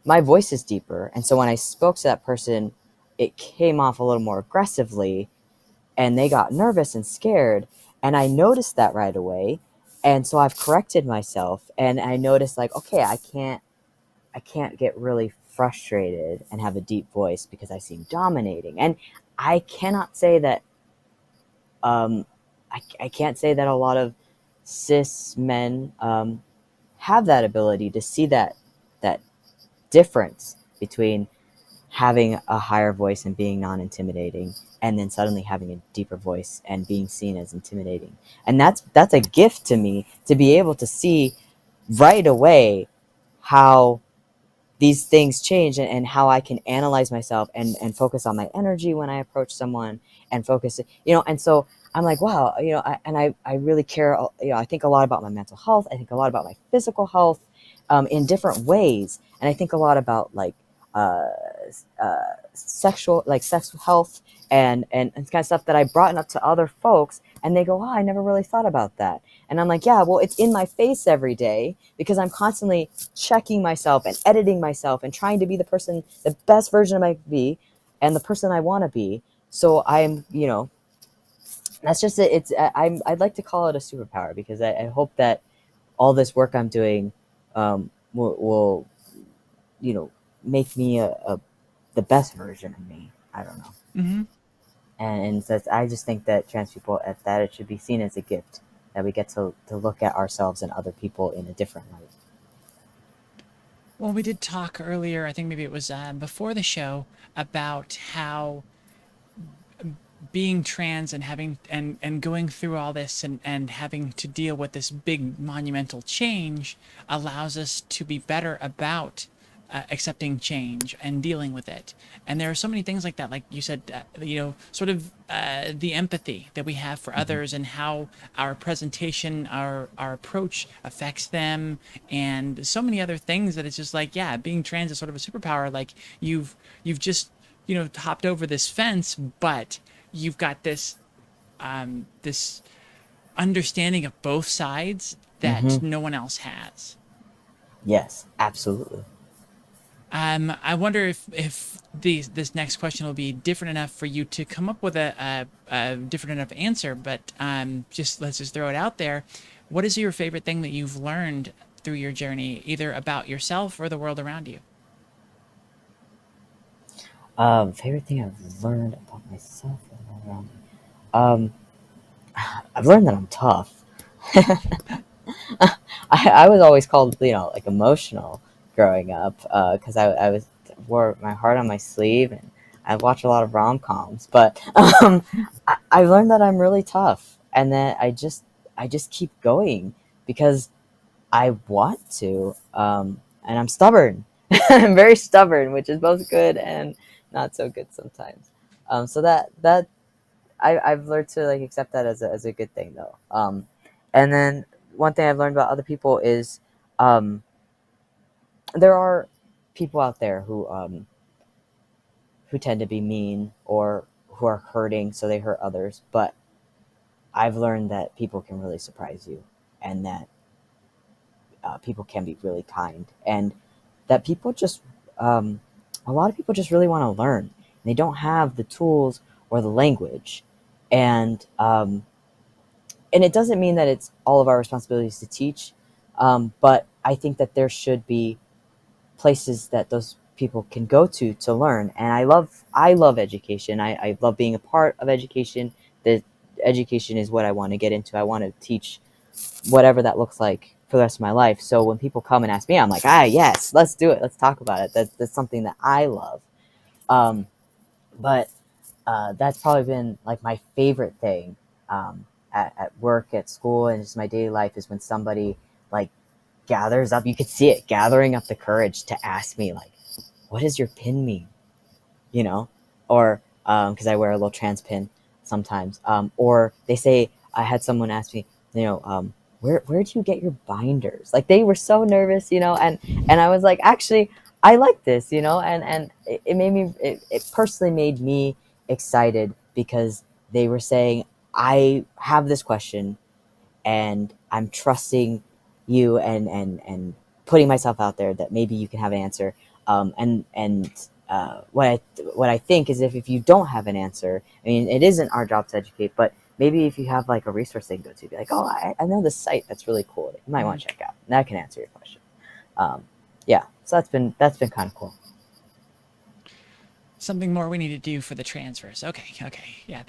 S2: my voice is deeper. And so when I spoke to that person, it came off a little more aggressively, and they got nervous and scared. And I noticed that right away. And so I've corrected myself, and I noticed, like, okay, I can't get really frustrated and have a deep voice because I seem dominating. And I cannot say that um, I can't say that a lot of cis men have that ability to see that difference between having a higher voice and being non-intimidating, and then suddenly having a deeper voice and being seen as intimidating. And that's a gift to me, to be able to see right away how these things change, and how I can analyze myself, and focus on my energy when I approach someone, and focus, and so I'm like, wow, I really care, I think a lot about my mental health. I think a lot about my physical health, in different ways. And I think a lot about, like, uh, uh, sexual health, and kind of stuff that I brought up to other folks, and they go, wow, I never really thought about that. And I'm like, yeah, well, it's in my face every day, because I'm constantly checking myself and editing myself and trying to be the best version of my be, and the person I want to be. So that's just it. I'd like to call it a superpower, because I hope that all this work I'm doing, will make me the best version of me. I don't know.
S1: Mm-hmm.
S2: And so I just think that trans people, at that, it should be seen as a gift, that we get to look at ourselves and other people in a different light.
S1: Well, we did talk earlier, I think maybe it was before the show, about how being trans and having and going through all this and having to deal with this big monumental change allows us to be better about accepting change and dealing with it. And there are so many things like that, like you said, sort of the empathy that we have for
S2: Mm-hmm.
S1: others, and how our presentation, our approach affects them, and so many other things that it's just like, yeah, being trans is sort of a superpower. Like you've just hopped over this fence, but you've got this understanding of both sides that
S2: Mm-hmm.
S1: no one else has.
S2: Yes, absolutely.
S1: I wonder if this next question will be different enough for you to come up with a different enough answer. But just let's just throw it out there. What is your favorite thing that you've learned through your journey, either about yourself or the world around you?
S2: Favorite thing I've learned about myself and all around me. Um, I've learned that I'm tough. I was always called, like, emotional growing up, because I was wore my heart on my sleeve, and I watched a lot of rom-coms. But I learned that I'm really tough, and that I just keep going, because I want to, and I'm stubborn. I'm very stubborn, which is both good and not so good sometimes. So that I've learned to like accept that as a good thing though. And then one thing I've learned about other people is um, there are people out there who tend to be mean or who are hurting, so they hurt others. But I've learned that people can really surprise you, and that people can be really kind, and that people just um, a lot of people just really want to learn. And they don't have the tools or the language, and and it doesn't mean that it's all of our responsibilities to teach, but I think that there should be places that those people can go to learn. And I love education. I love being a part of education. The education is what I want to get into. I want to teach whatever that looks like for the rest of my life. So when people come and ask me, I'm like, yes, let's do it. Let's talk about it. That's something that I love. Um, but that's probably been like my favorite thing at work, at school, and just my daily life is when somebody like gathers up. You could see it gathering up the courage to ask me like, "What does your pin mean?" You know, or because I wear a little trans pin sometimes, or they say I had someone ask me, where do you get your binders? Like they were so nervous, and I was like, actually, I like this, and it made me, it personally made me excited because they were saying, I have this question and I'm trusting you and putting myself out there that maybe you can have an answer. What I think is if you don't have an answer, I mean, it isn't our job to educate, but maybe if you have like a resource they can go to, be like, oh, I know this site that's really cool. That you might want to check out. And that can answer your question. Yeah, so that's been kind of cool.
S1: Something more we need to do for the Transverse. Okay, yeah,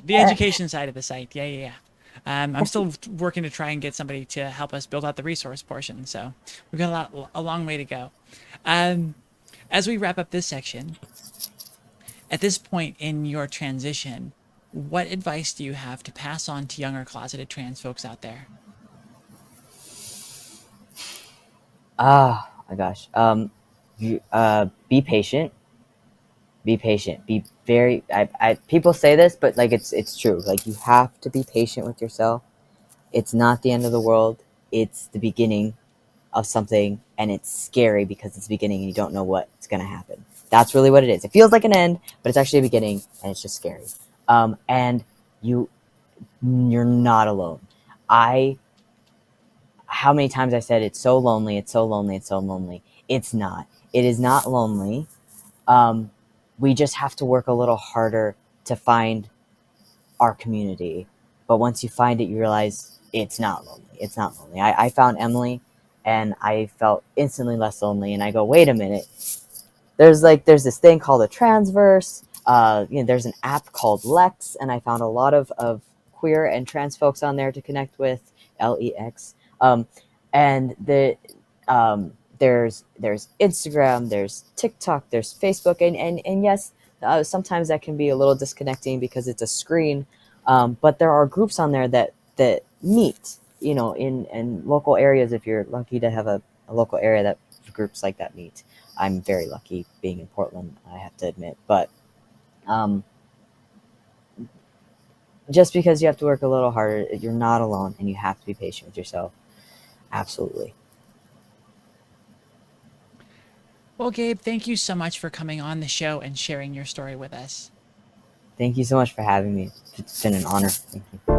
S1: the education side of the site. Yeah. I'm still working to try and get somebody to help us build out the resource portion. So we've got a long way to go. Um, as we wrap up this section, at this point in your transition, what advice do you have to pass on to younger closeted trans folks out there?
S2: My gosh. Be patient. Be patient. Be very. People say this, but like it's true. Like you have to be patient with yourself. It's not the end of the world. It's the beginning of something, and it's scary because it's the beginning and you don't know what's gonna happen. That's really what it is. It feels like an end, but it's actually a beginning, and it's just scary. And you're not alone. I How many times I said it's so lonely, it's so lonely, it's so lonely. It's not. It is not lonely. Um, we just have to work a little harder to find our community. But once you find it, you realize it's not lonely. It's not lonely. I found Emily, and I felt instantly less lonely. And I go, wait a minute. There's this thing called a Transverse. There's an app called Lex, and I found a lot of queer and trans folks on there to connect with. Lex. And there's Instagram, there's TikTok, there's Facebook, and yes, sometimes that can be a little disconnecting because it's a screen. But there are groups on there that meet, in local areas. If you're lucky to have a local area that groups like that meet. I'm very lucky being in Portland, I have to admit. But um, just because you have to work a little harder, you're not alone, and you have to be patient with yourself. Absolutely.
S1: Well, Gabe, thank you so much for coming on the show and sharing your story with us.
S2: Thank you so much for having me. It's been an honor. Thank you.